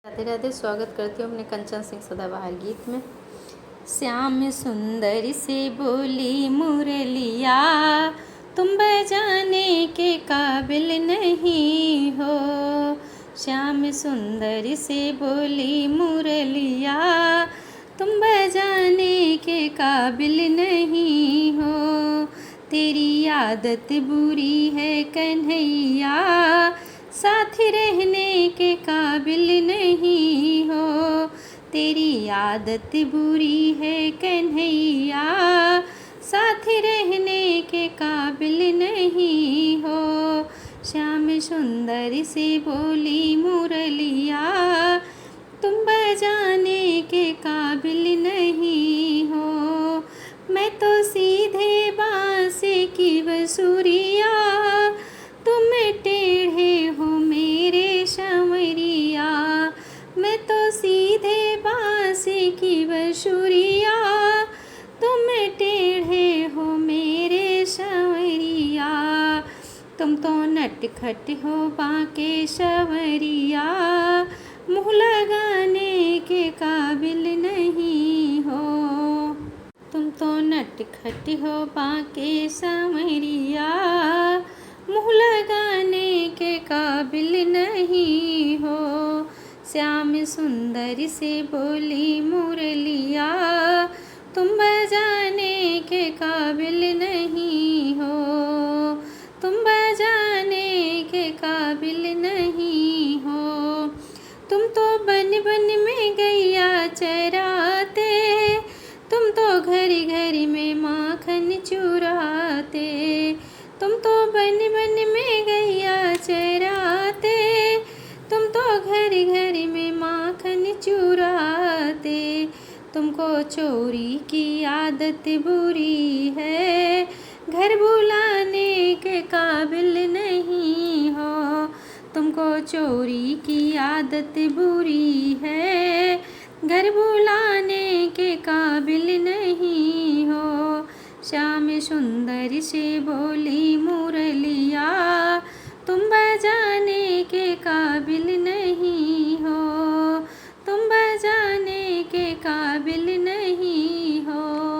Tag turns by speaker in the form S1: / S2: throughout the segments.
S1: राधे राधे। स्वागत करती हूँ अपने कंचन सिंह सदाबहार गीत में। श्याम सुंदर से बोली मुरलिया, तुम बजाने के काबिल नहीं हो। श्याम सुंदर से बोली मुरलिया, तुम बजाने के काबिल नहीं हो। तेरी आदत बुरी है कन्हैया, साथ रहने के काबिल नहीं हो। तेरी आदत बुरी है कन्हैया, साथ रहने के काबिल नहीं हो। श्याम सुंदर से बोली मुरलिया, तुम बजाने के काबिल नहीं हो। मैं तो सीधे बांसे की बंसुरिया, तुम टेढ़े हो मेरे संवरिया। मैं तो सीधे बांसे की बंसुरिया, तुम टेढ़े हो मेरे संवरिया। तुम तो नटखट हो बांके संवरिया, मुँह लगाने के काबिल नहीं हो। तुम तो नटखट हो बांके संवरिया, मुँह लगाने के काबिल नहीं हो। श्याम सुंदर से बोली मुरलिया, तुम बजाने के काबिल नहीं हो। तुम बजाने के काबिल नहीं हो। तुम तो बन बन में गैया चराते, तुम तो घर घर में माखन चुराते। तुम तो बन बन में गैया चराते, तुम तो घर घर में माखन चुराते। तुमको चोरी की आदत बुरी है, घर बुलाने के काबिल नहीं हो। तुमको चोरी की आदत बुरी है, घर बुलाने के काबिल नहीं हो। श्याम सुंदर से बोली मुरलिया, तुम बजाने के काबिल नहीं हो। तुम बजाने के काबिल नहीं हो।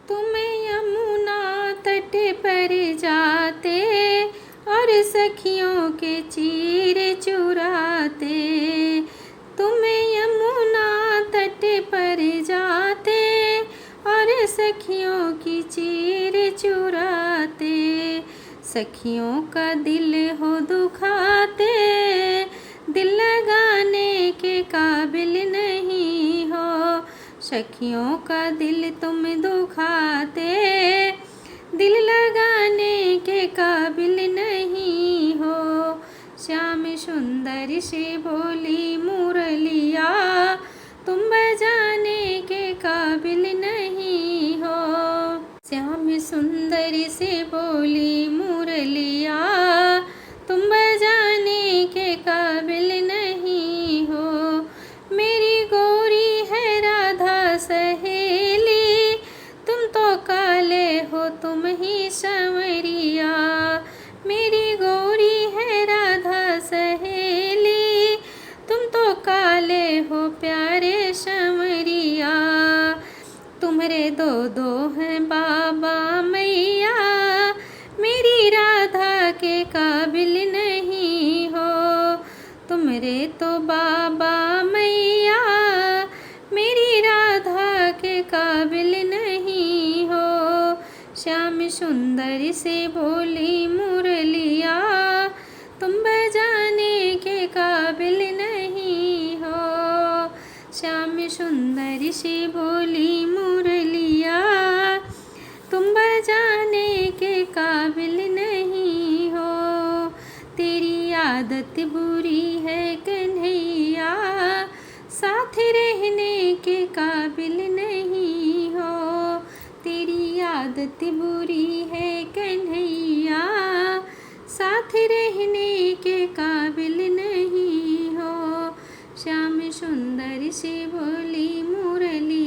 S1: तुम यमुना तट पर जाते और सखियों के चीर चुराते। तुम यमुना तट पर जाते और सखियों की चीर चुराते। सखियों का दिल हो दुखाते, दिल लगाने के काबिल नहीं हो। सखियों का दिल तुम दुखाते, दिल लगाने के काबिल नहीं हो। श्याम सुंदर से बोली मुरलिया, तुम बजाने के काबिल नहीं हो। श्याम सुंदर से बोली मुरलिया, तुम बजाने के काबिल नहीं हो। मेरी गोरी है राधा सहेली, तुम तो काले हो तुम ही संवरिया। मेरी गोरी है राधा सहेली, तुम तो काले हो प्यारे संवरिया। तुम्हारे दो दो हैं बाबा मैया, मेरी राधा के काबिल नहीं हो। तुम्हारे तो बाबा मैया, मेरी राधा के काबिल नहीं हो। श्याम सुंदर से बोली मुरलिया, तुम बजाने के काबिल नहीं हो। श्याम सुंदर से बोली मुरलिया, तुम बजाने के काबिल नहीं हो। तेरी आदत बुरी है कन्हैया, साथ रहने के काबिल नहीं हो। तेरी आदत बुरी है कन्हैया, साथ रहने के काबिल नहीं हो। श्याम सुंदर से बोली मुरली।